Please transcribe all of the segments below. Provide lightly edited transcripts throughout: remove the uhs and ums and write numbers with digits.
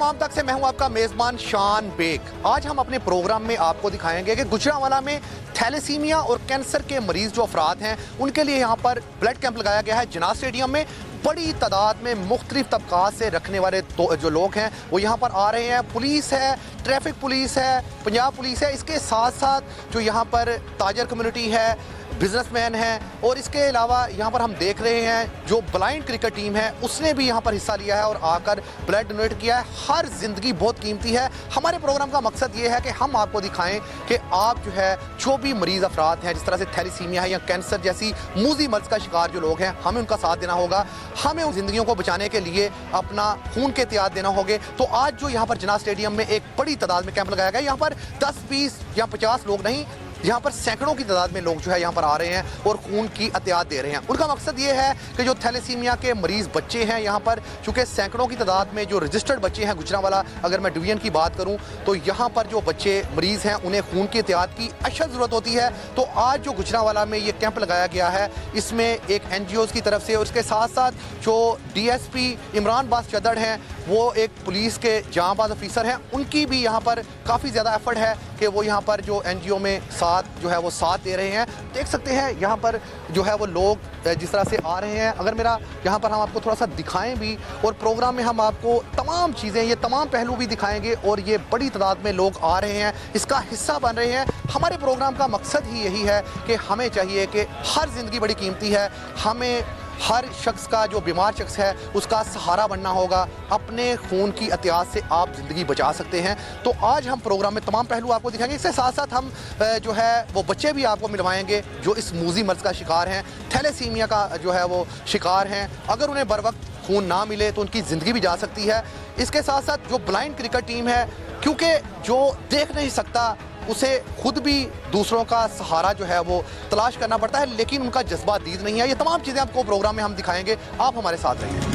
आम तक से मैं हूं आपका मेजबान शान बेग। आज हम अपने प्रोग्राम में आपको दिखाएंगे कि गुजरांवाला में थैलेसीमिया और कैंसर के मरीज जो अफराद हैं उनके लिए यहाँ पर ब्लड कैंप लगाया गया है जिनाह स्टेडियम में। बड़ी तादाद में मुख्तलिफ तबकात से रखने वाले जो लोग हैं वो यहाँ पर आ रहे हैं। पुलिस है, ट्रैफिक पुलिस है, पंजाब पुलिस है, इसके साथ साथ जो यहाँ पर ताजर कम्युनिटी है, बिजनेसमैन हैं, और इसके अलावा यहाँ पर हम देख रहे हैं जो ब्लाइंड क्रिकेट टीम है उसने भी यहाँ पर हिस्सा लिया है और आकर ब्लड डोनेट किया है। हर जिंदगी बहुत कीमती है। हमारे प्रोग्राम का मकसद ये है कि हम आपको दिखाएं कि आप जो है जो भी मरीज अफराद हैं, जिस तरह से थैलेसीमिया है या कैंसर जैसी मूजी मर्ज का शिकार जो लोग हैं, हमें उनका साथ देना होगा। हमें उन जिंदगियों को बचाने के लिए अपना खून के एहतियात देना होगा। तो आज जो यहाँ पर जिनाह स्टेडियम में एक बड़ी तादाद में कैंप लगाया गया, यहाँ पर 10, 20 या 50 लोग नहीं, यहाँ पर सैकड़ों की तादाद में लोग जो है यहाँ पर आ रहे हैं और खून की एहतियात दे रहे हैं। उनका मकसद ये है कि जो थैलेसीमिया के मरीज बच्चे हैं यहाँ पर, चूँकि सैकड़ों की तादाद में जो रजिस्टर्ड बच्चे हैं गुजरांवाला, अगर मैं डिवीजन की बात करूँ तो यहाँ पर जो बच्चे मरीज हैं उन्हें खून की एहतियात की अशद ज़रूरत होती है। तो आज जो गुजरांवाला में ये कैंप लगाया गया है इसमें एक NGOs की तरफ से और उसके साथ साथ जो DSP इमरान बास चदड़ हैं, वो एक पुलिस के जांबाज ऑफिसर हैं, उनकी भी यहाँ पर काफ़ी ज़्यादा एफर्ट है कि वो यहाँ पर जो NGO में जो है वो साथ दे रहे हैं। देख सकते हैं यहाँ पर जो है वो लोग जिस तरह से आ रहे हैं। अगर मेरा यहाँ पर हम आपको थोड़ा सा दिखाएं भी, और प्रोग्राम में हम आपको तमाम चीज़ें, ये तमाम पहलू भी दिखाएंगे, और ये बड़ी तादाद में लोग आ रहे हैं, इसका हिस्सा बन रहे हैं। हमारे प्रोग्राम का मकसद ही यही है कि हमें चाहिए कि हर ज़िंदगी बड़ी कीमती है, हमें हर शख्स का, जो बीमार शख्स है उसका सहारा बनना होगा। अपने खून की एहतियात से आप ज़िंदगी बचा सकते हैं। तो आज हम प्रोग्राम में तमाम पहलू आपको दिखाएंगे। इसके साथ साथ हम जो है वो बच्चे भी आपको मिलवाएंगे जो इस मूजी मर्ज का शिकार हैं, थैलेसीमिया का जो है वो शिकार हैं। अगर उन्हें बर वक्त खून ना मिले तो उनकी ज़िंदगी भी जा सकती है। इसके साथ साथ जो ब्लाइंड क्रिकेट टीम है, क्योंकि जो देख नहीं सकता उसे खुद भी दूसरों का सहारा जो है वो तलाश करना पड़ता है, लेकिन उनका जज्बा दीद नहीं है। ये तमाम चीज़ें आपको प्रोग्राम में हम दिखाएंगे, आप हमारे साथ रहिए।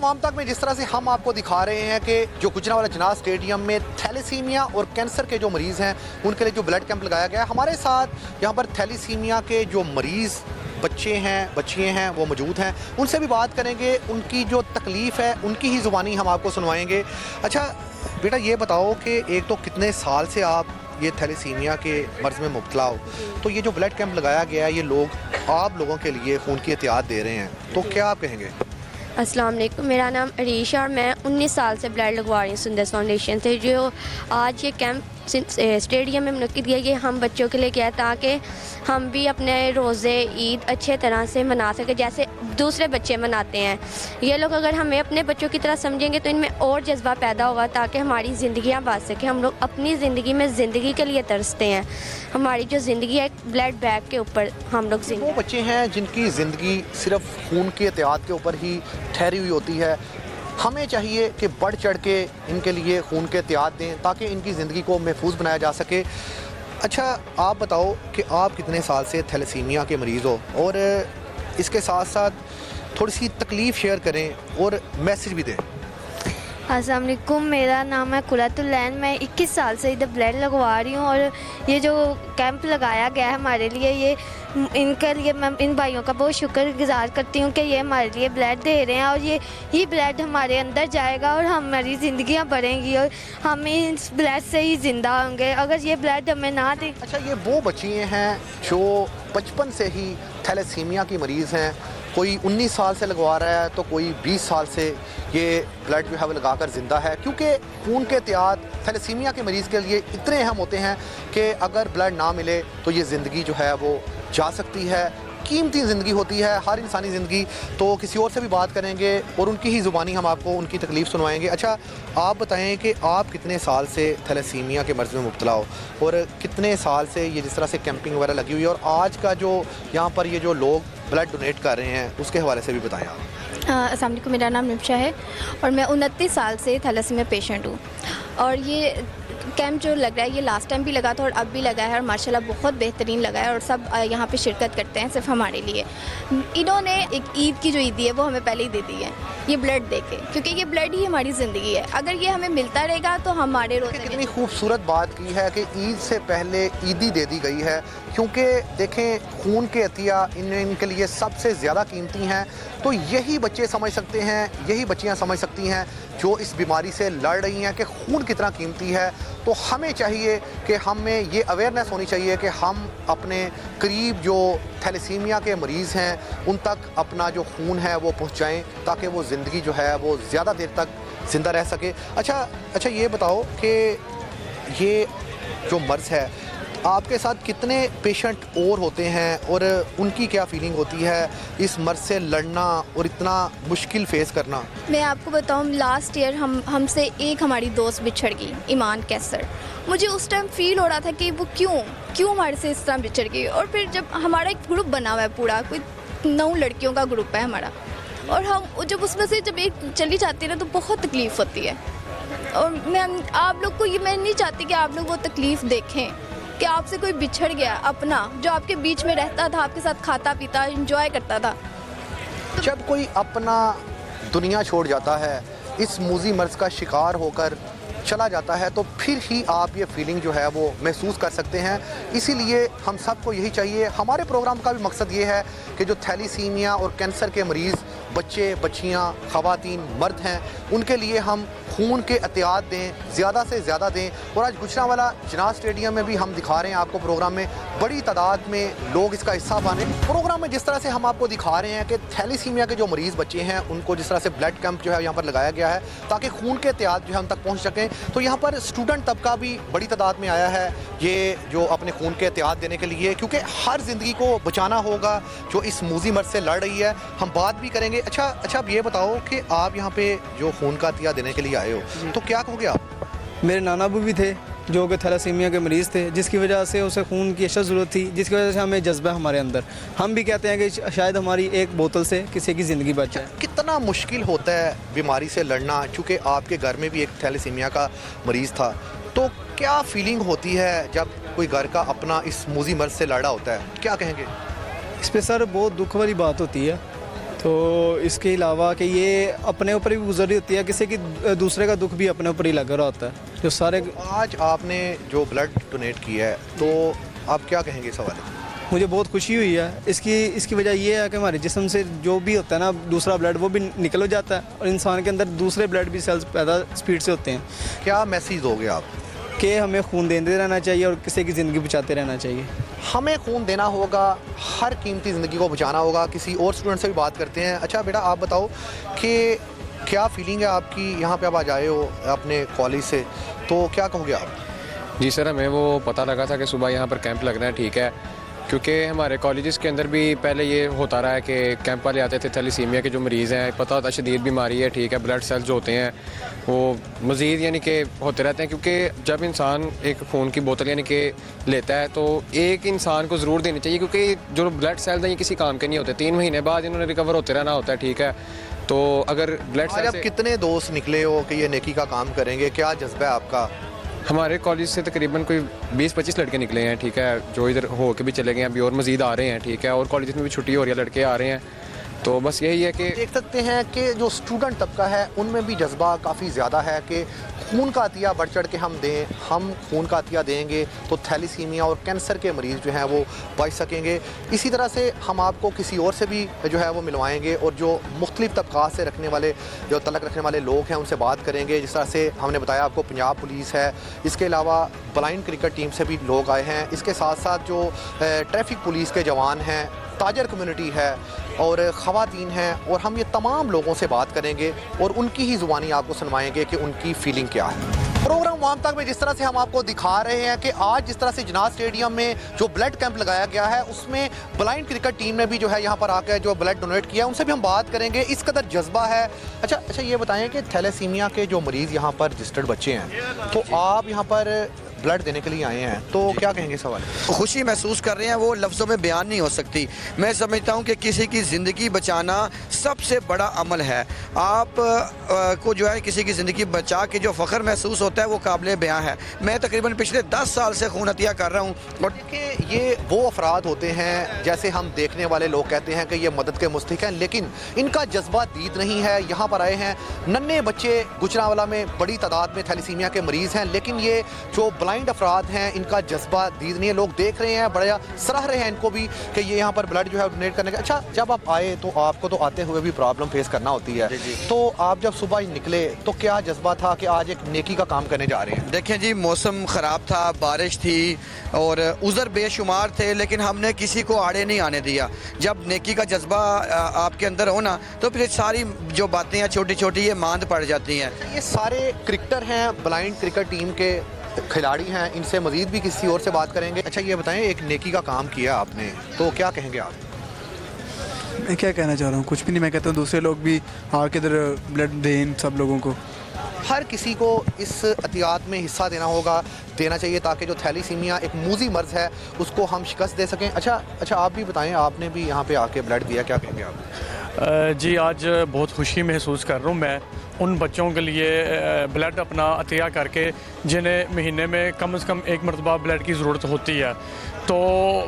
आम तक में जिस तरह से हम आपको दिखा रहे हैं कि जो गुजरांवाला जिनाह स्टेडियम में थैलेसीमिया और कैंसर के जो मरीज़ हैं उनके लिए जो ब्लड कैंप लगाया गया है, हमारे साथ यहाँ पर थैलेसीमिया के जो मरीज़ बच्चे हैं, बच्चियाँ हैं, वो मौजूद हैं। उनसे भी बात करेंगे, उनकी जो तकलीफ़ है उनकी ही ज़ुबानी हम आपको सुनवाएंगे। अच्छा बेटा, ये बताओ कि एक तो कितने साल से आप ये थैलेसीमिया के मर्ज़ में मुब्तला हो, तो ये जो ब्लड कैंप लगाया गया है, ये लोग आप लोगों के लिए खून की एहतियात दे रहे हैं, तो क्या आप कहेंगे? अस्सलाम वालेकुम, मेरा नाम अरीश है और मैं 19 साल से ब्लड लगवा रही हूँ सुंदस फाउंडेशन से। जो आज ये कैंप स्टेडियम में मुनक्किद किया गया, हम बच्चों के लिए किया है ताकि हम भी अपने रोज़े ईद अच्छे तरह से मना सकें जैसे दूसरे बच्चे मनाते हैं। ये लोग अगर हमें अपने बच्चों की तरह समझेंगे तो इनमें और जज्बा पैदा होगा ताकि हमारी ज़िंदगियाँ बच सकें। हम लोग अपनी ज़िंदगी में ज़िंदगी के लिए तरसते हैं। हमारी जो ज़िंदगी है ब्लड बैग के ऊपर हम लोग वो बच्चे हैं जिनकी ज़िंदगी सिर्फ खून की एहतियात के ऊपर ही ठहरी हुई होती है। हमें चाहिए कि बढ़ चढ़ के इनके लिए खून के एहतियात दें ताकि इनकी ज़िंदगी को महफूज बनाया जा सके। अच्छा, आप बताओ कि आप कितने साल से थैलेसीमिया के मरीज़ हो, और इसके साथ साथ थोड़ी सी तकलीफ़ शेयर करें और मैसेज भी दें। अस्सलाम वालेकुम, मेरा नाम है कुरातुलैन। मैं 21 साल से इधर ब्लड लगवा रही हूँ, और ये जो कैंप लगाया गया है हमारे लिए, ये इनके लिए मैं इन भाइयों का बहुत शुक्रगुजार करती हूँ कि ये हमारे लिए ब्लड दे रहे हैं, और ये ब्लड हमारे अंदर जाएगा और हमारी ज़िंदगियाँ बढ़ेंगी और हम इस ब्लड से ही ज़िंदा होंगे अगर ये ब्लड हमें ना दें। अच्छा, ये वो बच्चियाँ हैं जो बचपन से ही थैलेसीमिया की मरीज़ हैं, कोई 19 साल से लगवा रहा है तो कोई 20 साल से ये ब्लड जो है वो लगाकर ज़िंदा है, क्योंकि खून के एहतियात थैलेसीमिया के मरीज़ के लिए इतने अहम होते हैं कि अगर ब्लड ना मिले तो ये ज़िंदगी जो है वो जा सकती है। कीमती ज़िंदगी होती है हर इंसानी ज़िंदगी। तो किसी और से भी बात करेंगे और उनकी ही ज़ुबानी हम आपको उनकी तकलीफ़ सुनवाएंगे। अच्छा, आप बताएं कि आप कितने साल से थैलेसीमिया के मर्ज़ में मुब्तला हो और कितने साल से ये जिस तरह से कैंपिंग वगैरह लगी हुई है, और आज का जो यहाँ पर ये जो लोग ब्लड डोनेट कर रहे हैं उसके हवाले से भी बताएं आप। अस्सलाम वालेकुम, मेरा नाम निम्शा है और मैं 29 साल से थैलेसीमिया पेशेंट हूँ। और ये कैंप जो लग रहा है ये लास्ट टाइम भी लगा था और अब भी लगा है और माशाल्लाह बहुत बेहतरीन लगा है और सब यहाँ पे शिरकत करते हैं सिर्फ हमारे लिए। इन्होंने एक ईद की जो ईदी है वो हमें पहले ही दे दी है, ये ब्लड दे के, क्योंकि ये ब्लड ही हमारी ज़िंदगी है। अगर ये हमें मिलता रहेगा तो हमारे रोज़े कितनी खूबसूरत बात की है कि ईद से पहले ईदी दे दी गई है, क्योंकि देखें खून के अतिया इनके लिए सबसे ज़्यादा कीमती हैं। तो यही बच्चे समझ सकते हैं, यही बच्चियां समझ सकती हैं जो इस बीमारी से लड़ रही हैं कि खून कितना कीमती है। तो हमें चाहिए कि हमें ये अवेयरनेस होनी चाहिए कि हम अपने करीब जो थैलेसीमिया के मरीज़ हैं उन तक अपना जो खून है वो पहुंचाएं, ताकि वो ज़िंदगी जो है वो ज़्यादा देर तक ज़िंदा रह सके। अच्छा ये बताओ कि ये जो मर्ज़ है आपके साथ कितने पेशेंट और होते हैं और उनकी क्या फीलिंग होती है इस मर्ज से लड़ना और इतना मुश्किल फेस करना? मैं आपको बताऊं, लास्ट ईयर हमसे एक हमारी दोस्त बिछड़ गई, ईमान कैसर। मुझे उस टाइम फील हो रहा था कि वो क्यों हमारे से इस तरह बिछड़ गई। और फिर जब हमारा एक ग्रुप बना हुआ है, पूरा कोई 9 लड़कियों का ग्रुप है हमारा, और हम जब उसमें से जब एक चली जाती है ना तो बहुत तकलीफ़ होती है। और मैं आप लोग को ये मैं नहीं चाहती कि आप लोग वो तकलीफ़ देखें कि आपसे कोई बिछड़ गया अपना, जो आपके बीच में रहता था, आपके साथ खाता पीता एंजॉय करता था। जब कोई अपना दुनिया छोड़ जाता है, इस मूजी मर्ज का शिकार होकर चला जाता है, तो फिर ही आप ये फीलिंग जो है वो महसूस कर सकते हैं। इसीलिए हम सबको यही चाहिए, हमारे प्रोग्राम का भी मकसद ये है कि जो थैलीसीमिया और कैंसर के मरीज़ बच्चे बच्चियां ख़वातीन मर्द हैं उनके लिए हम खून के एहतियात दें, ज़्यादा से ज़्यादा दें। और आज गुजरांवाला जिनास स्टेडियम में भी हम दिखा रहे हैं आपको प्रोग्राम में बड़ी तादाद में लोग इसका हिस्सा बने। प्रोग्राम में जिस तरह से हम आपको दिखा रहे हैं कि थैलीसीमिया के जो मरीज़ बच्चे हैं उनको जिस तरह से ब्लड कैंप जो है यहाँ पर लगाया गया है ताकि खून के एहतियात जो है हम तक पहुँच सकें। तो यहाँ पर स्टूडेंट तबका भी बड़ी तादाद में आया है ये जो अपने खून के एहतियात देने के लिए, क्योंकि हर ज़िंदगी को बचाना होगा जो इस मूजी मर्ज से लड़ रही है। हम बात भी करेंगे। अच्छा अब ये बताओ कि आप यहाँ पे जो खून का एहतियात देने के लिए आए हो तो क्या कहोगे आप? मेरे नाना अबू भी थे जो कि थैलेसीमिया के मरीज़ थे, जिसकी वजह से उसे खून की अशद ज़रूरत थी, जिसकी वजह से हमें जज्बा हमारे अंदर, हम भी कहते हैं कि शायद हमारी एक बोतल से किसी की ज़िंदगी बच जाए। कितना मुश्किल होता है बीमारी से लड़ना, चूँकि आपके घर में भी एक थैलेसीमिया का मरीज़ था, तो क्या फीलिंग होती है जब कोई घर का अपना इस मूजी मर्ज से लड़ा होता है? क्या कहेंगे इस पर सर? बहुत दुख वाली बात होती है। तो इसके अलावा कि ये अपने ऊपर भी गुजरी होती है, किसी की दूसरे का दुख भी अपने ऊपर ही लगा रहा होता है जो सारे। आज आपने जो ब्लड डोनेट किया है तो आप क्या कहेंगे इस हवाले? मुझे बहुत खुशी हुई है। इसकी वजह ये है कि हमारे जिस्म से जो भी होता है ना दूसरा ब्लड वो भी निकल जाता है और इंसान के अंदर दूसरे ब्लड भी सेल्स पैदा स्पीड से होते हैं। क्या मैसेज दोगे आप? कि हमें खून देते रहना चाहिए और किसी की ज़िंदगी बचाते रहना चाहिए। हमें खून देना होगा, हर कीमती ज़िंदगी को बचाना होगा। किसी और स्टूडेंट से भी बात करते हैं। अच्छा बेटा आप बताओ कि क्या फीलिंग है आपकी, यहाँ पे आप आज आए हो अपने कॉलेज से, तो क्या कहोगे आप? जी सर, हमें वो पता लगा था कि सुबह यहाँ पर कैंप लगना है, ठीक है, क्योंकि हमारे कॉलेजेस के अंदर भी पहले ये होता रहा है कि कैंप वाले आते थे, थैलेसीमिया के जो मरीज़ हैं, पता होता शदीद बीमारी है, ठीक है, ब्लड सेल्स जो होते हैं वो मज़ीद यानी कि होते रहते हैं, क्योंकि जब इंसान एक खून की बोतल यानी कि लेता है तो एक इंसान को ज़रूर देनी चाहिए, क्योंकि जो ब्लड सेल्स हैं ये किसी काम के नहीं होते, 3 महीने बाद इन्होंने रिकवर होते रहना होता है, ठीक है। तो अगर ब्लड सेल्स, आप कितने दोस्त निकले हो कि ये नेकी का काम करेंगे, क्या जज्बा है आपका? हमारे कॉलेज से तकरीबन कोई 20-25 लड़के निकले हैं, ठीक है, जो इधर हो के भी चले गए हैं, अभी और मज़ीद आ रहे हैं, ठीक है, और कॉलेज में भी छुट्टी हो रही है, लड़के आ रहे हैं। तो बस यही है कि देख सकते हैं कि जो स्टूडेंट तबका है उनमें भी जज्बा काफ़ी ज़्यादा है कि खून का अतिया बढ़ चढ़ के हम दें, हम खून का अतिया देंगे तो थैलीसीमिया और कैंसर के मरीज़ जो हैं वो बच सकेंगे। इसी तरह से हम आपको किसी और से भी जो है वो मिलवाएंगे और जो मुख्तलिफ तबक़ात से रखने वाले, जो तलक रखने वाले लोग हैं उनसे बात करेंगे। जिस तरह से हमने बताया आपको पंजाब पुलिस है, इसके अलावा ब्लाइंड क्रिकेट टीम से भी लोग आए हैं, इसके साथ साथ जो ट्रैफिक पुलिस के जवान हैं, ताजर कम्युनिटी है और ख़वातीन हैं, और हम ये तमाम लोगों से बात करेंगे और उनकी ही ज़ुबानी आपको सुनवाएंगे कि उनकी फ़ीलिंग क्या है। प्रोग्राम वाम तक में जिस तरह से हम आपको दिखा रहे हैं कि आज जिस तरह से जिनास स्टेडियम में जो ब्लड कैंप लगाया गया है उसमें ब्लाइंड क्रिकेट टीम ने भी जो है यहाँ पर आकर जो ब्लड डोनेट किया, उनसे भी हम बात करेंगे, इस कदर जज्बा है। अच्छा ये बताएं कि थैलेसीमिया के जो मरीज़ यहाँ पर रजिस्टर्ड बच्चे हैं, तो आप यहाँ पर ब्लड देने के लिए आए हैं, तो क्या कहेंगे सवाल? खुशी महसूस कर रहे हैं, वो लफ्ज़ों में बयान नहीं हो सकती। मैं समझता हूँ कि किसी की ज़िंदगी बचाना सबसे बड़ा अमल है। आप को जो है किसी की ज़िंदगी बचा के जो फ़ख्र महसूस होता है वो काबिल बयां है। मैं तकरीबन पिछले 10 साल से खून अतिया कर रहा हूँ। और देखिए, ये वो अफराद होते हैं, जैसे हम देखने वाले लोग कहते हैं कि ये मदद के मुस्तहिक हैं, लेकिन इनका जज्बा दीद नहीं है। यहाँ पर आए हैं नन्हे बच्चे, गुजरांवाला में बड़ी तादाद में थैलेसीमिया के मरीज़ हैं, लेकिन ये जो ब्लाइंड अफराद हैं इनका जज्बा दीद नहीं है। लोग देख रहे हैं, बड़ा सराह रहे हैं इनको भी कि ये यहाँ पर ब्लड जो है डोनेट करने का। अच्छा, जब आप आए तो आपको तो आते हुए भी प्रॉब्लम फेस करना होती है, तो आप जब सुबह निकले तो क्या जज्बा था कि आज एक नेकी का काम करने जा रहे हैं? देखें जी, मौसम ख़राब था, बारिश थी और उज़र बेशुमार थे, लेकिन हमने किसी को आड़े नहीं आने दिया। जब नेकी का जज्बा आपके अंदर हो ना, तो फिर सारी जो बातें हैं छोटी छोटी ये मांद पड़ जाती हैं। ये सारे क्रिकेटर हैं, ब्लाइंड क्रिकेट टीम के खिलाड़ी हैं, इनसे मजीद भी किसी और से बात करेंगे। अच्छा, ये बताएं, एक नेकी का काम किया आपने, तो क्या कहेंगे आप? मैं क्या कहना चाह रहा हूँ, कुछ भी नहीं। मैं कहता हूँ दूसरे लोग भी आके इधर ब्लड दें, सब लोगों को। हर किसी को इस एहतियात में हिस्सा देना होगा, देना चाहिए, ताकि जो थैलीसीमिया एक मूजी मर्ज़ है उसको हम शिकस्त दे सकें। अच्छा, आप भी बताएं, आपने भी यहाँ पे आके ब्लड दिया, क्या कहेंगे आप? जी, आज बहुत खुशी महसूस कर रहा हूँ मैं उन बच्चों के लिए ब्लड अपना अतिया करके जिन्हें महीने में कम से कम एक मरतबा ब्लड की ज़रूरत होती है। तो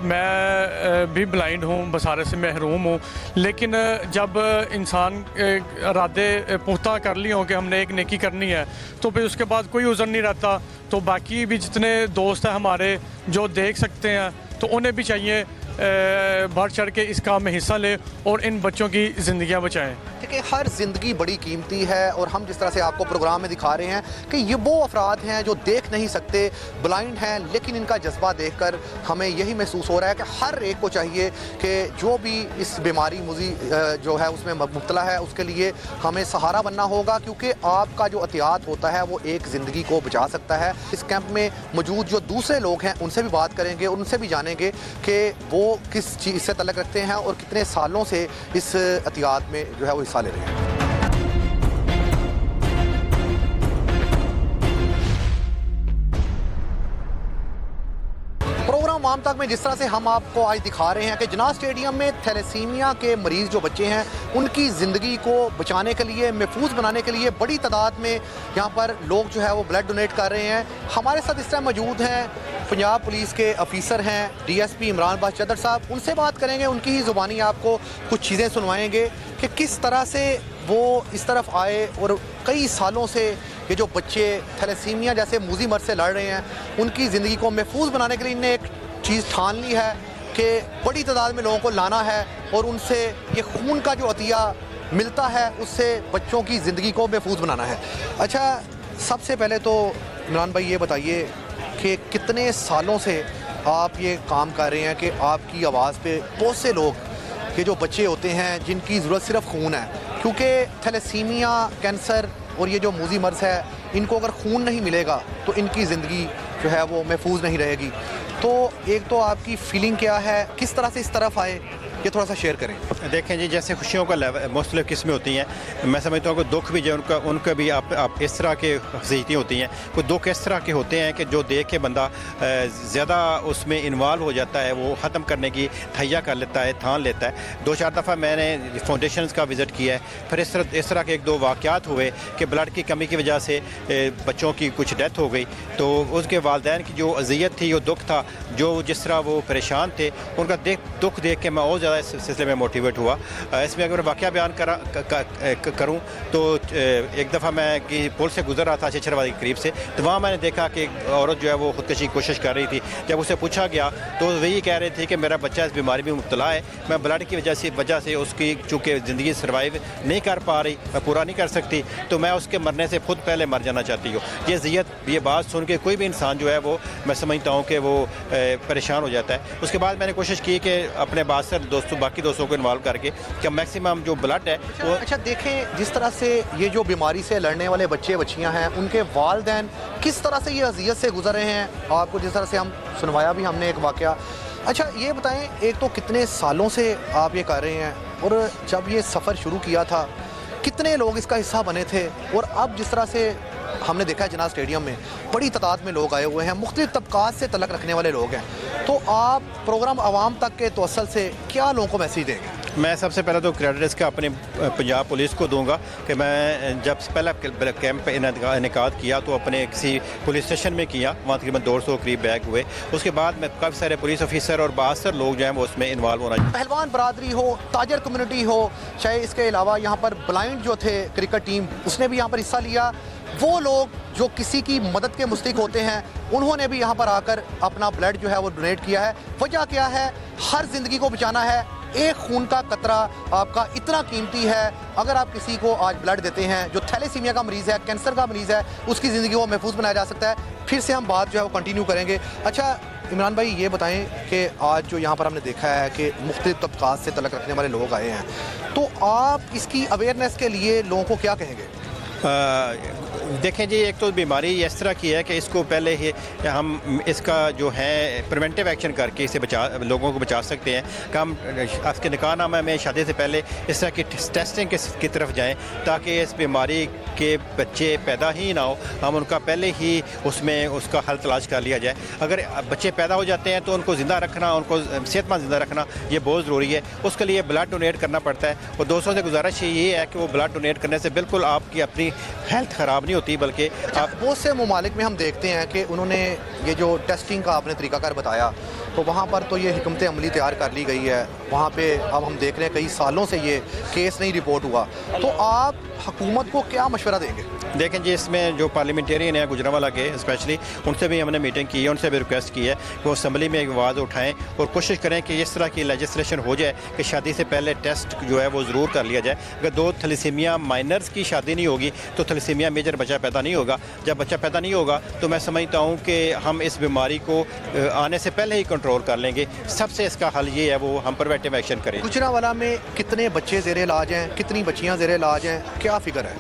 मैं भी ब्लाइंड हूँ, बसारे से महरूम हूँ, लेकिन जब इंसान इरादे पुख्ता कर लिए हों कि हमने एक नेकी करनी है, तो फिर उसके बाद कोई उज़र नहीं रहता। तो बाकी भी जितने दोस्त हैं हमारे जो देख सकते हैं, तो उन्हें भी चाहिए बढ़ चढ़ के इस काम में हिस्सा ले और इन बच्चों की ज़िंदगियाँ बचाएं। देखिए, हर ज़िंदगी बड़ी कीमती है, और हम जिस तरह से आपको प्रोग्राम में दिखा रहे हैं कि ये वो अफराद हैं जो देख नहीं सकते, ब्लाइंड हैं, लेकिन इनका जज्बा देखकर हमें यही महसूस हो रहा है कि हर एक को चाहिए कि जो भी इस बीमारी मुजी जो है उसमें मुब्तला है, उसके लिए हमें सहारा बनना होगा, क्योंकि आपका जो एहतियात होता है वो एक ज़िंदगी को बचा सकता है। इस कैंप में मौजूद जो दूसरे लोग हैं उनसे भी बात करेंगे, उनसे भी जानेंगे कि वो किस चीज़ से तल्लुक़ रखते हैं और कितने सालों से इस एहतियात में जो है वो हिस्सा ले रहे हैं। प्रोग्राम आम तक में जिस तरह से हम आपको आज दिखा रहे हैं कि जिनाह स्टेडियम में थैलेसीमिया के मरीज़ जो बच्चे हैं उनकी ज़िंदगी को बचाने के लिए, महफूज बनाने के लिए बड़ी तादाद में यहाँ पर लोग जो है वो ब्लड डोनेट कर रहे हैं। हमारे साथ इस टाइम मौजूद हैं पंजाब पुलिस के अफीसर हैं DSP इमरान बाश चदर साहब। उनसे बात करेंगे, उनकी ही ज़ुबानी आपको कुछ चीज़ें सुनवाएंगे कि किस तरह से वो इस तरफ आए और कई सालों से ये जो बच्चे थैलेसीमिया जैसे मूजी मर्ज़ से लड़ रहे हैं उनकी ज़िंदगी को महफूज बनाने के लिए इन्हें एक चीज़ ठान ली है कि बड़ी तादाद में लोगों को लाना है और उनसे ये खून का जो अतिया मिलता है उससे बच्चों की ज़िंदगी को महफूज बनाना है। अच्छा, सबसे पहले तो इमरान भाई ये बताइए कि कितने सालों से आप ये काम कर रहे हैं कि आपकी आवाज़ पे बहुत से लोग ये जो बच्चे होते हैं जिनकी ज़रूरत सिर्फ खून है, क्योंकि थैलेसीमिया, कैंसर और ये जो मूजी मर्ज़ है, इनको अगर खून नहीं मिलेगा तो इनकी ज़िंदगी जो है वो महफूज नहीं रहेगी। तो एक तो आपकी फीलिंग क्या है, किस तरह से इस तरफ आए, ये थोड़ा सा शेयर करें। देखें जी, जैसे खुशियों का लेवल मुख्तलिफ़ किस्में होती हैं, मैं समझता हूँ कि दुख भी जो उनका भी आप इस तरह के ख़सीयतें होती हैं। कोई दुख इस तरह के होते हैं कि जो देख के बंदा ज़्यादा उसमें इन्वॉल्व हो जाता है, वो ख़त्म करने की तहैया कर लेता है, ठान लेता है। 2-4 दफ़ा मैंने फाउंडेशन का विज़िट किया है, फिर इस तरह के 1-2 वाक़यात हुए कि ब्लड की कमी की वजह से बच्चों की कुछ डेथ हो गई। तो उसके वालिदैन की जो अज़ियत थी, जो दुख था, जो जिस तरह वो परेशान थे, उनका दुख देख के मैं और ज़्यादा इस सिलसिले में मोटिवेट हुआ। इसमें अगर वाक़या बयान करूँ तो एक दफ़ा मैं कि पुल से गुजर रहा था छिछरवादी के करीब से, तो वहाँ मैंने देखा कि एक औरत जो है वो ख़ुदकशी की कोशिश कर रही थी। जब उसे पूछा गया तो वही कह रही थी कि मेरा बच्चा इस बीमारी में मुब्तला है, मैं ब्लड की वजह से उसकी चूँकि ज़िंदगी सर्वाइव नहीं कर पा रही, मैं पूरा नहीं कर सकती, तो मैं उसके मरने से खुद पहले मर जाना चाहती हूँ। ये ज़ियत, ये बात सुन के कोई भी इंसान जो है वो मैं समझता हूँ कि वो परेशान हो जाता है। उसके बाद मैंने कोशिश की कि अपने बासर बाकी दोस्तों को इन्वॉल्व करके कि मैक्सिमम जो ब्लड है वो। अच्छा, देखें जिस तरह से ये जो बीमारी से लड़ने वाले बच्चे बच्चियां हैं उनके वालिदैन किस तरह से ये अज़ियत से गुजर रहे हैं, आपको जिस तरह से हम सुनवाया भी हमने एक वाक़या। अच्छा, ये बताएं, एक तो कितने सालों से आप ये कर रहे हैं और जब ये सफ़र शुरू किया था कितने लोग इसका हिस्सा बने थे, और अब जिस तरह से हमने देखा है जना स्टेडियम में बड़ी तादाद में लोग आए हुए हैं, मुख्तलिफ तबकात से तलक रखने वाले लोग हैं, तो आप प्रोग्राम आवाम तक के तवसल से क्या लोगों को मैसेज देंगे? मैं सबसे पहले तो क्रेडिट इसका अपने पंजाब पुलिस को दूंगा कि मैं जब पहला कैंप इनेकाद किया तो अपने किसी पुलिस स्टेशन में किया, वहाँ तकरीबन 200 करीब बैग हुए। उसके बाद में काफ़ी सारे पुलिस ऑफिसर और बासर लोग जो हैं वो उसमें इन्वॉल्व होना। पहलवान बरादरी हो, ताजर कम्युनिटी हो, चाहे इसके अलावा यहाँ पर ब्लाइंड जो थे क्रिकेट टीम उसने भी यहाँ पर हिस्सा लिया, वो लोग जो किसी की मदद के मुस्तहिक होते हैं उन्होंने भी यहाँ पर आकर अपना ब्लड जो है वो डोनेट किया है। वजह क्या है? हर जिंदगी को बचाना है। एक खून का कतरा आपका इतना कीमती है। अगर आप किसी को आज ब्लड देते हैं जो थैलेसीमिया का मरीज़ है, कैंसर का मरीज़ है, उसकी ज़िंदगी को महफूज बनाया जा सकता है। फिर से हम बात जो है वो कंटिन्यू करेंगे। अच्छा इमरान भाई, ये बताएं कि आज जो यहाँ पर हमने देखा है कि मुख्तलिफ तबकात से तलक रखने वाले लोग आए हैं, तो आप इसकी अवेयरनेस के लिए लोगों को क्या कहेंगे? देखें जी, एक तो बीमारी इस तरह की है कि इसको पहले ही हम इसका जो है प्रिवेंटिव एक्शन करके इसे लोगों को बचा सकते हैं कि हम आपके निकाहनामे में शादी से पहले इस तरह की टेस्टिंग की तरफ जाएं ताकि इस बीमारी के बच्चे पैदा ही ना हो, हम उनका पहले ही उसमें उसका हल तलाश कर लिया जाए। अगर बच्चे पैदा हो जाते हैं तो उनको ज़िंदा रखना, उनको सेहतमंद ज़िंदा रखना ये बहुत ज़रूरी है। उसके लिए ब्लड डोनेट करना पड़ता है और दोस्तों से गुजारिश ये है कि वो ब्लड डोनेट करने से बिल्कुल आपकी अपनी हेल्थ ख़राब नहीं होती, बल्कि आप बहुत से ममालिक में हम देखते हैं कि उन्होंने ये जो टेस्टिंग का आपने तरीकाकार बताया, तो वहाँ पर तो ये हिकमत अमली तैयार कर ली गई है। वहाँ पे अब हम देख रहे हैं कई सालों से ये केस नहीं रिपोर्ट हुआ, तो आप हुकूमत को क्या मशवरा देंगे? देखें जी, इसमें जो पार्लियामेंटेरियन है गुजरांवाला के स्पेशली, उनसे भी हमने मीटिंग की है, उनसे भी रिक्वेस्ट की है कि वो असम्बली में एक आवाज़ उठाएं और कोशिश करें कि इस तरह की लेजिस्लेशन हो जाए कि शादी से पहले टेस्ट जो है वो ज़रूर कर लिया जाए। अगर 2 थैलेसीमिया माइनर्स की शादी नहीं होगी तो थैलेसीमिया मेजर बच्चा पैदा नहीं होगा। जब बच्चा पैदा नहीं होगा तो मैं समझता हूँ कि हम इस बीमारी को आने से पहले ही कंट्रोल कर लेंगे। सबसे इसका हल ये है वो हम प्रिवेंटिव एक्शन करें। गुजरांवाला में कितने बच्चे ज़ेरे इलाज हैं, कितनी बच्चियाँ ज़ेरे इलाज हैं, क्या फिगर है?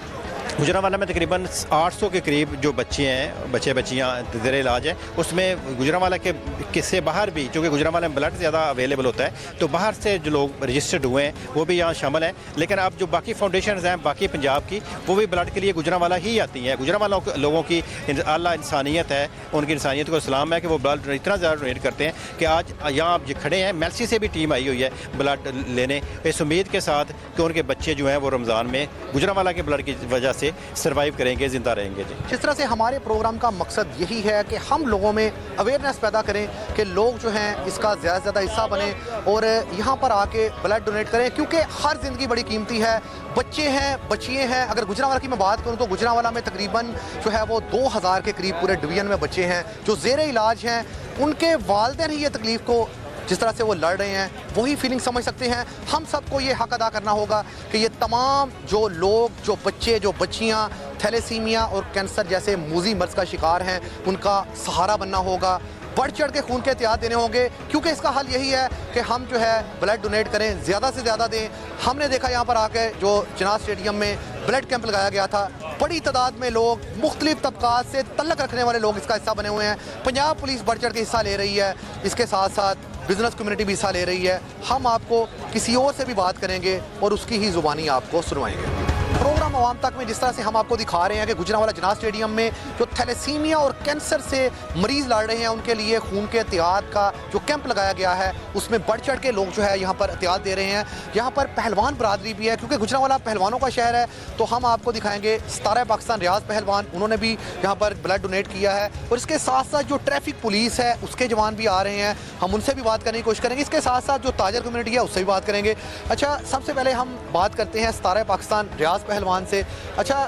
गुजरांवाला में तकरीबन 800 के करीब जो बच्चे हैं, बच्चियाँ ज़ेरे इलाज हैं। उसमें गुजरांवाला के किस्से बाहर भी, चूँकि गुजरांवाला में ब्लड ज़्यादा अवेलेबल होता है, तो बाहर से जो लोग रजिस्टर्ड हुए हैं वो भी यहाँ शामिल हैं। लेकिन अब जो बाकी फाउंडेशन हैं बाकी पंजाब की, वो भी ब्लड के लिए गुजरांवाला ही आती हैं। गुजरांवाला लोगों की आला इंसानियत है, उनकी इंसानियत को सलाम है कि वो ब्लड इतना ज़्यादा डोनेट करते हैं कि आज यहाँ आप जो खड़े हैं, मेल्सी से भी टीम आई हुई है ब्लड लेने, इस उम्मीद के साथ कि उनके बच्चे जो हैं वो रमज़ान में गुजरांवाला के ब्लड की वजह से सर्वाइव करेंगे, ज़िंदा रहेंगे। जी, जिस तरह से हमारे प्रोग्राम का मकसद यही है कि हम लोगों में अवेयरनेस पैदा करें कि लोग जो हैं इसका ज़्यादा से ज़्यादा हिस्सा बने और यहाँ पर आके ब्लड डोनेट करें, क्योंकि हर ज़िंदगी बड़ी कीमती है। बच्चे हैं, बच्चियाँ हैं। अगर गुजरांवाला की मैं बात करूँ तो गुजरांवाला में तकरीबन जो है वो 2000 के करीब पूरे डिवीज़न में बच्चे हैं जो ज़ेरे इलाज हैं। उनके वालिदैन ही ये तकलीफ़ को जिस तरह से वो लड़ रहे हैं वही फीलिंग समझ सकते हैं। हम सबको ये हक अदा करना होगा कि ये तमाम जो लोग, जो बच्चे, जो बच्चियाँ थैलेसीमिया और कैंसर जैसे मूजी मर्ज का शिकार हैं, उनका सहारा बनना होगा। बढ़ चढ़ के खून के एहतियात देने होंगे, क्योंकि इसका हल यही है कि हम जो है ब्लड डोनेट करें, ज़्यादा से ज़्यादा दें। हमने देखा यहाँ पर आके जो जना स्टेडियम में ब्लड कैंप लगाया गया था, बड़ी तादाद में लोग, मुख्तलिफ तबकात से तल्लक रखने वाले लोग इसका हिस्सा बने हुए हैं। पंजाब पुलिस बढ़ चढ़ के हिस्सा ले रही है, इसके साथ साथ बिजनेस कम्युनिटी भी हिस्सा ले रही है। हम आपको किसी और से भी बात करेंगे और उसकी ही ज़ुबानी आपको सुनवाएंगे। प्रोग्राम आवाम तक में जिस तरह से हम आपको दिखा रहे हैं कि गुजरांवाला जना स्टेडियम में जो थैलेसीमिया और कैंसर से मरीज़ लड़ रहे हैं उनके लिए खून के एहतियात का जो कैंप लगाया गया है, उसमें बढ़ चढ़ के लोग जो है यहाँ पर एहतियात दे रहे हैं। यहाँ पर पहलवान बरादरी भी है, क्योंकि गुजरांवाला पहलवानों का शहर है। तो हम आपको दिखाएंगे सितारा पाकिस्तान रियाज पहलवान, उन्होंने भी यहाँ पर ब्लड डोनेट किया है। और इसके साथ साथ जो ट्रैफिक पुलिस है उसके जवान भी आ रहे हैं, हम उनसे भी बात करने की कोशिश करेंगे। इसके साथ साथ जो ताजर कम्युनिटी है उससे भी बात करेंगे। अच्छा, सबसे पहले हम बात करते हैं सितारा पाकिस्तान रियाज पहलवान से। अच्छा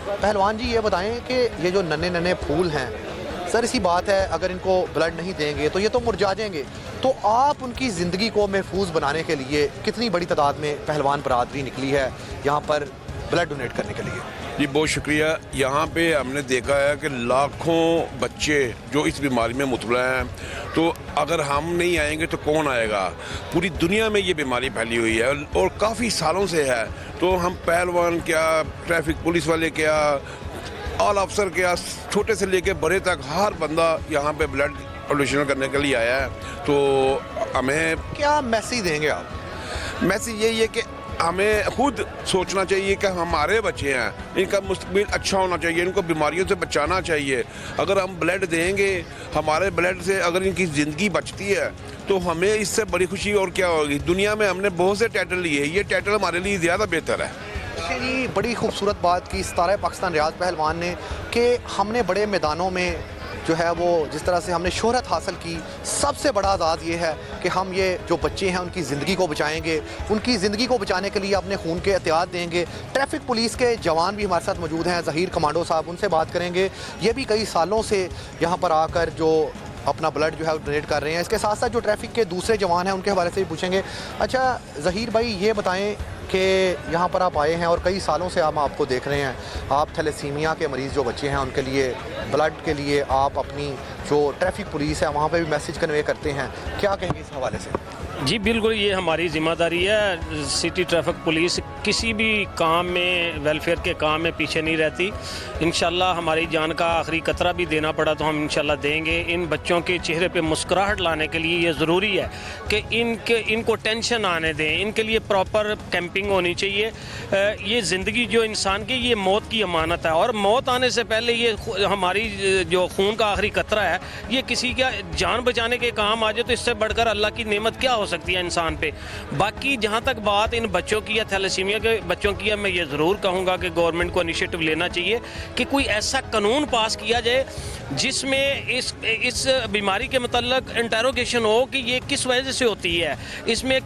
पहलवान जी, ये बताएं कि ये जो नन्हे नन्हे फूल हैं, सर इसी बात है अगर इनको ब्लड नहीं देंगे तो ये तो मुरझा जाएंगे, तो आप उनकी ज़िंदगी को महफूज बनाने के लिए कितनी बड़ी तादाद में पहलवान बरादरी निकली है यहाँ पर ब्लड डोनेट करने के लिए? जी बहुत शुक्रिया। यहाँ पे हमने देखा है कि लाखों बच्चे जो इस बीमारी में मुबतला हैं, तो अगर हम नहीं आएंगे तो कौन आएगा? पूरी दुनिया में ये बीमारी फैली हुई है और काफ़ी सालों से है। तो हम पहलवान क्या, ट्रैफिक पुलिस वाले क्या, ऑल अफसर क्या, छोटे से लेके बड़े तक हर बंदा यहाँ पे ब्लड डोनेशन करने के लिए आया है। तो हमें क्या मैसेज देंगे आप? मैसेज यही है कि हमें खुद सोचना चाहिए कि हमारे बच्चे हैं, इनका मुस्तकबिल अच्छा होना चाहिए, इनको बीमारियों से बचाना चाहिए। अगर हम ब्लड देंगे, हमारे ब्लड से अगर इनकी ज़िंदगी बचती है तो हमें इससे बड़ी खुशी और क्या होगी। दुनिया में हमने बहुत से टाइटल लिए, ये टाइटल हमारे लिए ज़्यादा बेहतर है। देखिए जी, बड़ी खूबसूरत बात की सितारा पाकिस्तान रियाज पहलवान ने कि हमने बड़े मैदानों में जो है वो जिस तरह से हमने शोहरत हासिल की, सबसे बड़ा आज़ाद ये है कि हम ये जो बच्चे हैं उनकी ज़िंदगी को बचाएंगे, उनकी ज़िंदगी को बचाने के लिए अपने खून के एहतियात देंगे। ट्रैफिक पुलिस के जवान भी हमारे साथ मौजूद हैं, ज़हीर कमांडो साहब, उनसे बात करेंगे। ये भी कई सालों से यहाँ पर आकर जो अपना ब्लड जो है वो डोनेट कर रहे हैं। इसके साथ साथ जो ट्रैफिक के दूसरे जवान हैं उनके हवाले से भी पूछेंगे। अच्छा ज़हीर भाई, ये बताएं कि यहाँ पर आप आए हैं और कई सालों से हम आपको देख रहे हैं, आप थैलेसीमिया के मरीज़ जो बच्चे हैं उनके लिए ब्लड के लिए आप अपनी जो ट्रैफिक पुलिस है वहाँ पे भी मैसेज कन्वे करते हैं, क्या कहेंगे इस हवाले से? जी बिल्कुल, ये हमारी ज़िम्मेदारी है। सिटी ट्रैफिक पुलिस किसी भी काम में, वेलफेयर के काम में पीछे नहीं रहती। इंशाल्लाह हमारी जान का आखिरी कतरा भी देना पड़ा तो हम इंशाल्लाह देंगे। इन बच्चों के चेहरे पे मुस्कुराहट लाने के लिए ये ज़रूरी है कि इनको टेंशन आने दें, इनके लिए प्रॉपर कैंपिंग होनी चाहिए। ये ज़िंदगी जो इंसान की, ये मौत की अमानत है और मौत आने से पहले ये हमारी जो खून का आखिरी कतरा है, ये किसी का जान बचाने के काम आ जाए तो इससे बढ़कर अल्लाह की नेमत क्या हो सकती है इंसान पे। बाकी जहाँ तक बात इन बच्चों की या थैलेसीमिया के बच्चों की है, मैं ये ज़रूर कहूँगा कि गवर्नमेंट को इनिशिएटिव लेना चाहिए कि कोई ऐसा कानून पास किया जाए जिसमें इस बीमारी के मतलब इंटेरोगेशन हो कि ये किस वजह से होती है, इसमें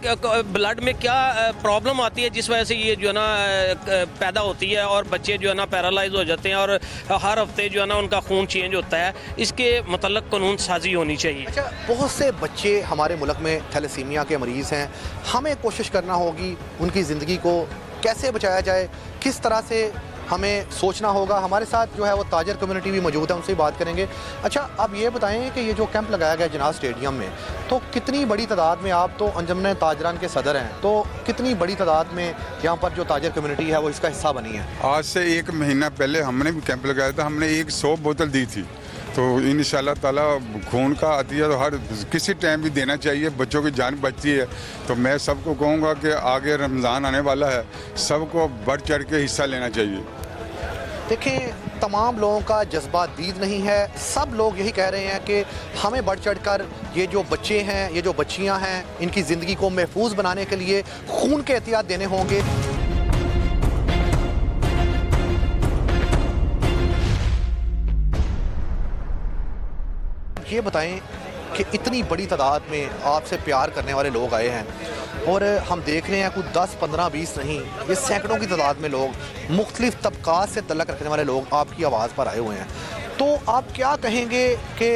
ब्लड में क्या प्रॉब्लम आती है जिस वजह से ये जो है ना पैदा होती है और बच्चे जो है ना पैरालाइज हो जाते हैं और हर हफ्ते जो है ना उनका खून चेंज होता है। इसके मतलब कानून साजी होनी चाहिए। अच्छा, बहुत से बच्चे हमारे मुल्क में थैलेसीमिया के मरीज़ हैं, हमें कोशिश करना होगी उनकी ज़िंदगी को कैसे बचाया जाए, किस तरह से हमें सोचना होगा। हमारे साथ जो है वो ताजर कम्युनिटी भी मौजूद है, उनसे बात करेंगे। अच्छा, अब ये बताएं कि ये जो कैंप लगाया गया जिनाज़ स्टेडियम में, तो कितनी बड़ी तादाद में, आप तो अंजुमन ताजरान के सदर हैं, तो कितनी बड़ी तादाद में यहाँ पर जो ताजर कम्युनिटी है वो इसका हिस्सा बनी है? आज से 1 महीना पहले हमने भी कैंप लगाया था, हमने 100 बोतल दी थी। तो इंशाल्लाह ताला खून का अतिया तो हर किसी टाइम भी देना चाहिए, बच्चों की जान बचती है। तो मैं सबको कहूँगा कि आगे रमज़ान आने वाला है, सबको बढ़ चढ़ के हिस्सा लेना चाहिए। देखें, तमाम लोगों का जज्बा दीद नहीं है, सब लोग यही कह रहे हैं कि हमें बढ़ चढ़ कर ये जो बच्चे हैं, ये जो बच्चियां हैं, इनकी ज़िंदगी को महफूज बनाने के लिए खून के एहतियात देने होंगे। ये बताएं कि इतनी बड़ी तादाद में आपसे प्यार करने वाले लोग आए हैं और हम देख रहे हैं कुछ 10, 15, 20 नहीं, ये सैकड़ों की तादाद में लोग, मुख्तलिफ तबकात से तल्लक रखने वाले लोग आपकी आवाज़ पर आए हुए हैं। तो आप क्या कहेंगे कि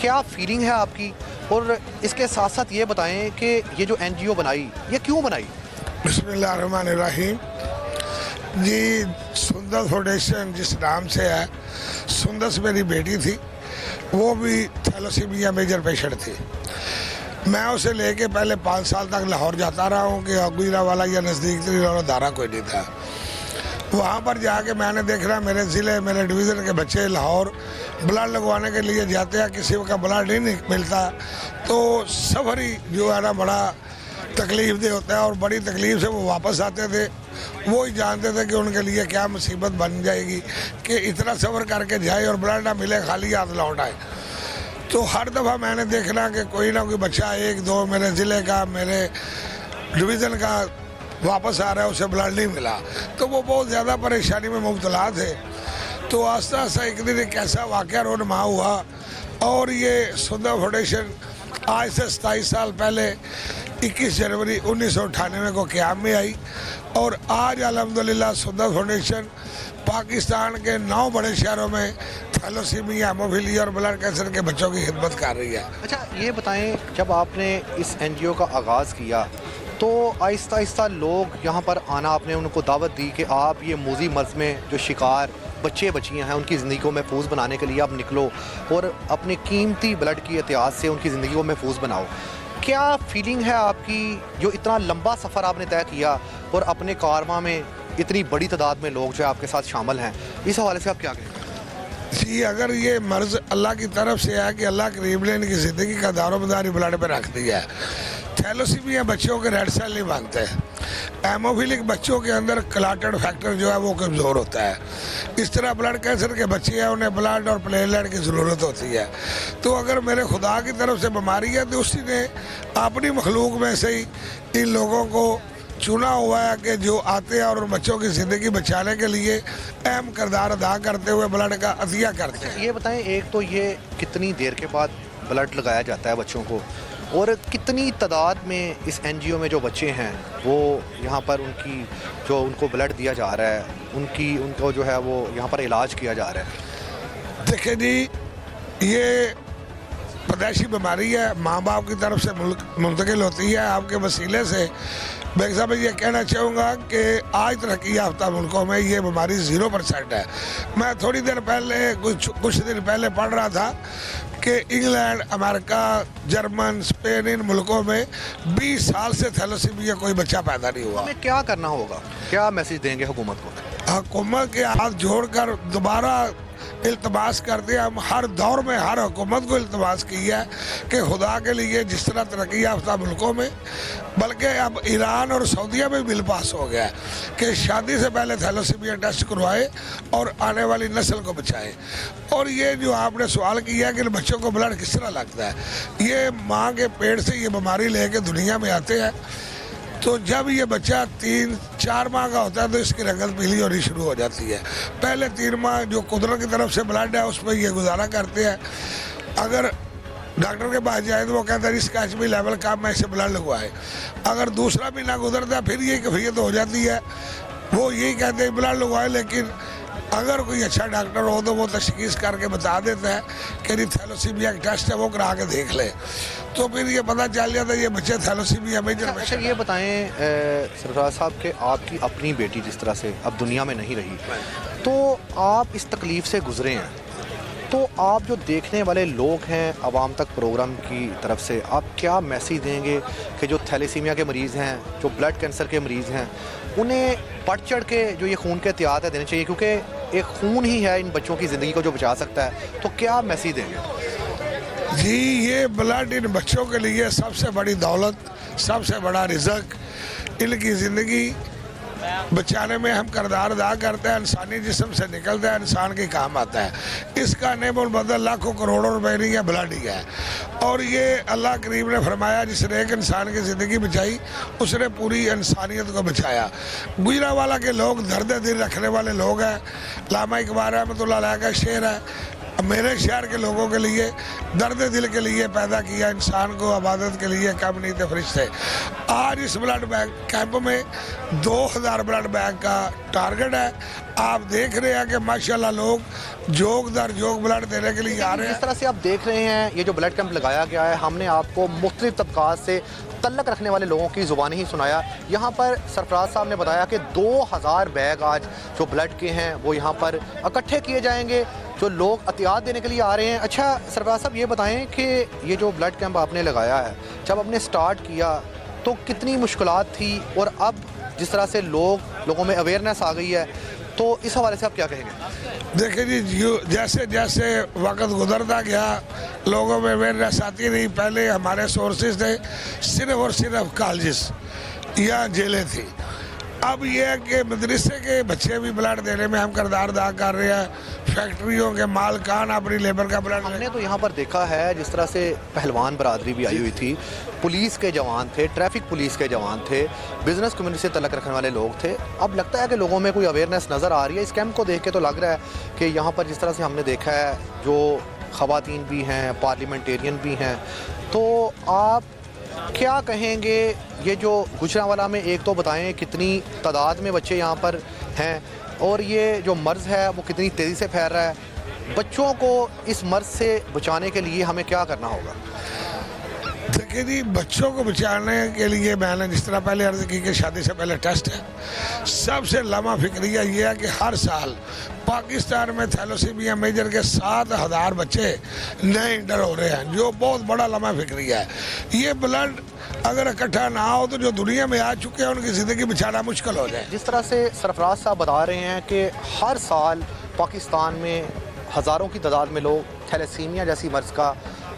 क्या फीलिंग है आपकी, और इसके साथ साथ ये बताएं कि ये जो NGO बनाई, ये क्यों बनाई? बिस्मिल्लाहिर्रहमानिर्रहीम। जी, सुंदर फाउंडेशन जिस नाम से है, सुंदर मेरी बेटी थी, वो भी थैलेसीमिया मेजर पेशेंट थी। मैं उसे लेके पहले 5 साल तक लाहौर जाता रहा हूँ कि अगुजरा वाला या नज़दीक दारा कोई नहीं था। वहाँ पर जाके मैंने देख रहा मेरे ज़िले, मेरे डिवीज़न के बच्चे लाहौर ब्लड लगवाने के लिए जाते हैं, किसी का ब्लड नहीं मिलता, तो सफ़र ही जो है ना बड़ा तकलीफ दे होता है और बड़ी तकलीफ से वो वापस आते थे। वो ही जानते थे कि उनके लिए क्या मुसीबत बन जाएगी कि इतना सफ़र करके जाए और ब्लड ना मिले, खाली हाथ लौट आए। तो हर दफ़ा मैंने देखना कि कोई ना कोई बच्चा 1-2 मेरे ज़िले का, मेरे डिवीज़न का वापस आ रहा है, उसे ब्लड नहीं मिला, तो वो बहुत ज़्यादा परेशानी में मुब्तला थे। तो आस्ता आस्ता एक दिन एक ऐसा वाक़या रोनमा हुआ और ये सुंदर फाउंडेशन आज से 27 साल पहले 21 जनवरी 1998 को क़याम में आई और आज अल्हम्दुलिल्लाह सुंदर फाउंडेशन पाकिस्तान के 9 बड़े शहरों में थैलेसीमिया, हेमोफीलिया और ब्लड कैंसर के बच्चों की खिदमत कर रही है। अच्छा, ये बताएं, जब आपने इस NGO का आगाज़ किया तो आहिस्ता आहिस्ता लोग यहाँ पर आना, आपने उनको दावत दी कि आप ये मूजी मर्ज़ में जो शिकार बच्चे बच्चियाँ हैं उनकी ज़िंदगी को महफूज बनाने के लिए आप निकलो और अपने कीमती ब्लड की एहतियात से उनकी ज़िंदगी को महफूज बनाओ। क्या फीलिंग है आपकी, जो इतना लंबा सफ़र आपने तय किया और अपने कारवां में इतनी बड़ी तादाद में लोग जो आपके साथ शामिल हैं, इस हवाले से आप क्या कहेंगे? जी, अगर ये मर्ज़ अल्लाह की तरफ से है कि अल्लाह करीब ने इनकी ज़िंदगी का दारोमदारी ब्लड पर रख दिया है। थैलेसीमिया बच्चों के रेड सेल नहीं बनते, हेमोफिलिक बच्चों के अंदर क्लाटेड फैक्टर जो है वो कमज़ोर होता है। इस तरह ब्लड कैंसर के बच्चे हैं, उन्हें ब्लड और प्लेटलेट की ज़रूरत होती है। तो अगर मेरे खुदा की तरफ से बीमारी है तो उसी ने अपनी मखलूक में से ही इन लोगों को चुना हुआ है कि जो आते हैं और उन बच्चों की ज़िंदगी बचाने के लिए अहम किरदार अदा करते हुए ब्लड का अतिया करते हैं। ये बताएं, एक तो ये कितनी देर के बाद ब्लड लगाया जाता है बच्चों को, और कितनी तादाद में इस एनजीओ में जो बच्चे हैं वो यहाँ पर उनकी जो उनको ब्लड दिया जा रहा है, उनको जो है वो यहाँ पर इलाज किया जा रहा है? देखिए जी, ये पैदाइशी बीमारी है, माँ बाप की तरफ से मुंतकिल होती है। आपके वसीले से मैं साहब ये कहना चाहूँगा कि आज तरक्की याफ्ता मुल्कों में ये बीमारी 0% है। मैं थोड़ी देर पहले कुछ दिन पहले पढ़ रहा था कि इंग्लैंड, अमेरिका, जर्मन, स्पेन, इन मुल्कों में 20 साल से थैलेसीमिया कोई बच्चा पैदा नहीं हुआ। हमें क्या करना होगा, क्या मैसेज देंगे हुकूमत को? हुकूमत के हाथ जोड़कर दोबारा इल्तमास करते हैं। हम हर दौर में हर हुकूमत को इल्तमास की है कि खुदा के लिए जिस तरह तरक्की याफ्ता मुल्कों में, बल्कि अब ईरान और सऊदीया में बिल पास हो गया है कि शादी से पहले थैलेसीमिया टेस्ट करवाए और आने वाली नस्ल को बचाए। और ये जो आपने सवाल किया है कि बच्चों को ब्लड किस तरह लगता है, ये माँ के पेट से ये बीमारी लेके दुनिया में आते हैं। तो जब ये बच्चा 3-4 माह का होता है तो इसकी रंगत पीली होनी शुरू हो जाती है। पहले 3 माह जो कुदरत की तरफ से ब्लड है उस पर ये गुजारा करते हैं। अगर डॉक्टर के पास जाए तो वो कहता है इसका HB लेवल कम है, इसे ब्लड लगवाए। अगर दूसरा महीना गुजरता है फिर ये कैफियत हो जाती है, वो यही कहते हैं ब्लड लगवाए। लेकिन अगर कोई अच्छा डॉक्टर हो तो वो तशखीस करके बता देता है कि थैलेसीमिया का टेस्ट है, वो करा के देख ले, तो फिर ये पता चल जाता है ये बच्चे थैलेसीमिया मेजर। अच्छा, ये बताएं सरफराज साहब कि आपकी अपनी बेटी जिस तरह से अब दुनिया में नहीं रही, तो आप इस तकलीफ़ से गुजरे हैं, तो आप जो देखने वाले लोग हैं आवाम तक प्रोग्राम की तरफ से, आप क्या मैसेज देंगे कि जो थैलेसीमिया के मरीज़ हैं, जो ब्लड कैंसर के मरीज़ हैं, उन्हें बढ़ चढ़ के जो ये खून के एहतियात है देने चाहिए, क्योंकि एक खून ही है इन बच्चों की ज़िंदगी को जो बचा सकता है, तो क्या मैसेज देंगे? जी, ये ब्लड इन बच्चों के लिए सबसे बड़ी दौलत, सबसे बड़ा रिज़्क, इनकी ज़िंदगी बचाने में हम किरदार अदा करते हैं। इंसानी जिस्म से निकलता है, इंसान के काम आता है। इसका नेमुल बदल लाखों करोड़ों रुपए नहीं है, ब्लड ही है। और ये अल्लाह करीम ने फरमाया जिसने एक इंसान की ज़िंदगी बचाई उसने पूरी इंसानियत को बचाया। गुजरावाला के लोग दर्द दिल रखने वाले लोग हैं। लामा इकबाल रहमतुल्लाह अलैह का शेर है, मेरे शहर के लोगों के लिए दर्द दिल के लिए पैदा किया, इंसान को आबादत के लिए कम नहीं थे फरिश्ते। आज इस ब्लड बैंक कैंप में 2000 ब्लड बैंक का टारगेट है। आप देख रहे हैं कि माशाल्लाह लोग जोग दर जोग ब्लड देने के लिए आ रहे हैं। जिस तरह से आप देख रहे हैं ये जो ब्लड कैंप लगाया गया है, हमने आपको मुख्तलिफ तबकात से तल्लक रखने वाले लोगों की ज़ुबानी ही सुनाया। यहाँ पर सरफराज साहब ने बताया कि 2000 बैग आज जो ब्लड के हैं वो यहाँ पर इकट्ठे किए जाएंगे, जो लोग एहतियात देने के लिए आ रहे हैं। अच्छा सरफराज साहब, ये बताएं कि ये जो ब्लड कैंप आपने लगाया है, जब आपने स्टार्ट किया तो कितनी मुश्किलात थी, और अब जिस तरह से लोगों में अवेयरनेस आ गई है, तो इस हवाले से आप क्या कहेंगे? देखिए जी, जैसे जैसे वक्त गुजरता गया लोगों में अवेयरनेस आती रही। पहले हमारे सोर्सेज थे सिर्फ और सिर्फ कॉलेजेस या जेलें थी। अब यह है कि मदरसे के बच्चे भी ब्लड देने में हम किरदार अदा कर रहे हैं। फैक्ट्रियों के मालकान अपनी लेबर का ब्लड, हमने तो यहाँ पर देखा है जिस तरह से पहलवान बरादरी भी आई हुई थी, पुलिस के जवान थे, ट्रैफिक पुलिस के जवान थे, बिजनेस कम्युनिटी से तल्लक रखने वाले लोग थे। अब लगता है कि लोगों में कोई अवेयरनेस नज़र आ रही है। इस कैंप को देख के तो लग रहा है कि यहाँ पर जिस तरह से हमने देखा है जो ख़वातीन भी हैं, पार्लियामेंटेरियन भी हैं, तो आप क्या कहेंगे? ये जो गुजरांवाला में एक तो बताएं कितनी तादाद में बच्चे यहाँ पर हैं, और ये जो मर्ज़ है वो कितनी तेज़ी से फैल रहा है, बच्चों को इस मर्ज़ से बचाने के लिए हमें क्या करना होगा? देखिए जी, बच्चों को बचाने के लिए मैंने जिस तरह पहले अर्ज़ की कि शादी से पहले टेस्ट है। सबसे लम्हा फिक्रिया ये है कि हर साल पाकिस्तान में थैलेसीमिया मेजर के 7000 बच्चे नए इंटर हो रहे हैं, जो बहुत बड़ा लम्हा फिक्रिया है। ये ब्लड अगर इकट्ठा ना हो तो जो दुनिया में आ चुके हैं उनकी ज़िंदगी बचाना मुश्किल हो जाए। जिस तरह से सरफराज साहब बता रहे हैं कि हर साल पाकिस्तान में हज़ारों की तादाद में लोग थैलेसीमिया जैसी मर्ज़ का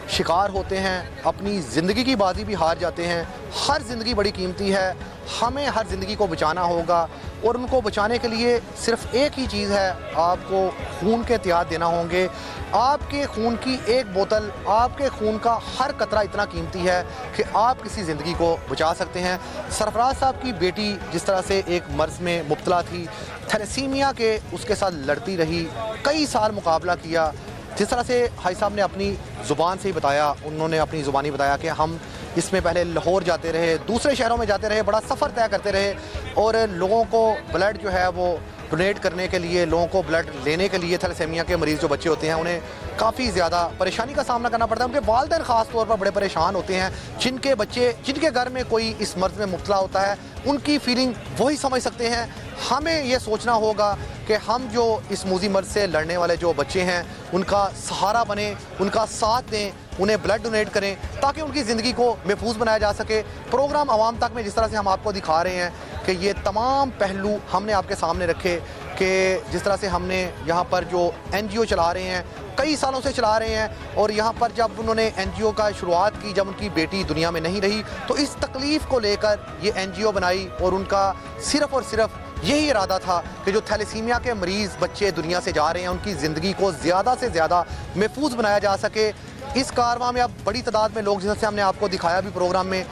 शिकार होते हैं, अपनी ज़िंदगी की बाजी भी हार जाते हैं। हर ज़िंदगी बड़ी कीमती है, हमें हर ज़िंदगी को बचाना होगा और उनको बचाने के लिए सिर्फ एक ही चीज़ है, आपको खून के एहतियात देना होंगे। आपके खून की एक बोतल, आपके खून का हर कतरा इतना कीमती है कि आप किसी ज़िंदगी को बचा सकते हैं। सरफराज साहब की बेटी जिस तरह से एक मर्ज़ में मुब्तला थी, थैलेसीमिया के उसके साथ लड़ती रही, कई साल मुकाबला किया। जिस तरह से भाई साहब ने अपनी ज़ुबान से ही बताया, उन्होंने अपनी ज़ुबानी बताया कि हम इसमें पहले लाहौर जाते रहे, दूसरे शहरों में जाते रहे, बड़ा सफ़र तय करते रहे और लोगों को ब्लड जो है वो डोनेट करने के लिए, लोगों को ब्लड लेने के लिए, थैलेसीमिया के मरीज़ जो बच्चे होते हैं उन्हें काफ़ी ज़्यादा परेशानी का सामना करना पड़ता है। उनके वालिदैन ख़ास तौर पर बड़े परेशान होते हैं। जिनके बच्चे, जिनके घर में कोई इस मर्ज़ में मुब्तला होता है, उनकी फीलिंग वही समझ सकते हैं। हमें ये सोचना होगा कि हम जो इस मूजी मर्ज़ से लड़ने वाले जो बच्चे हैं उनका सहारा बने, उनका साथ दें, उन्हें ब्लड डोनेट करें ताकि उनकी ज़िंदगी को महफूज बनाया जा सके। प्रोग्राम आवाम तक में जिस तरह से हम आपको दिखा रहे हैं कि ये तमाम पहलू हमने आपके सामने रखे कि जिस तरह से हमने यहाँ पर जो NGO चला रहे हैं, कई सालों से चला रहे हैं और यहाँ पर जब उन्होंने NGO का शुरुआत की, जब उनकी बेटी दुनिया में नहीं रही, तो इस तकलीफ़ को लेकर ये NGO बनाई और उनका सिर्फ़ और सिर्फ यही इरादा था कि जो थैलेसीमिया के मरीज़ बच्चे दुनिया से जा रहे हैं उनकी ज़िंदगी को ज़्यादा से ज़्यादा महफूज बनाया जा सके। इस कारवां में अब बड़ी तादाद में लोग, जिससे हमने आपको दिखाया भी प्रोग्राम में,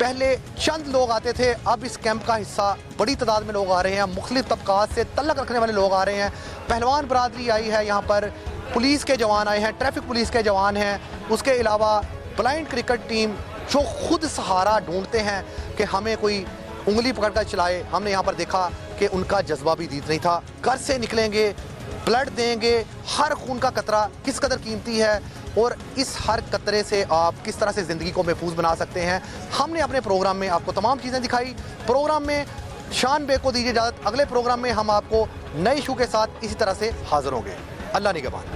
पहले चंद लोग आते थे, अब इस कैंप का हिस्सा बड़ी तादाद में लोग आ रहे हैं। मुख्तलिफ तबकात से तल्लक रखने वाले लोग आ रहे हैं। पहलवान बरादरी आई है यहाँ पर, पुलिस के जवान आए हैं, ट्रैफिक पुलिस के जवान हैं, उसके अलावा ब्लाइंड क्रिकेट टीम जो खुद सहारा ढूंढते हैं कि हमें कोई उंगली पकड़कर चलाए। हमने यहाँ पर देखा कि उनका जज्बा भी दीद नहीं था। घर से निकलेंगे, ब्लड देंगे, हर खून का कतरा किस कदर कीमती है और इस हर कतरे से आप किस तरह से ज़िंदगी को महफूज बना सकते हैं। हमने अपने प्रोग्राम में आपको तमाम चीज़ें दिखाई। प्रोग्राम में शान बेग को दीजिए इजाज़त। अगले प्रोग्राम में हम आपको नए इशू के साथ इसी तरह से हाजिर होंगे। अल्लाह निगहबान।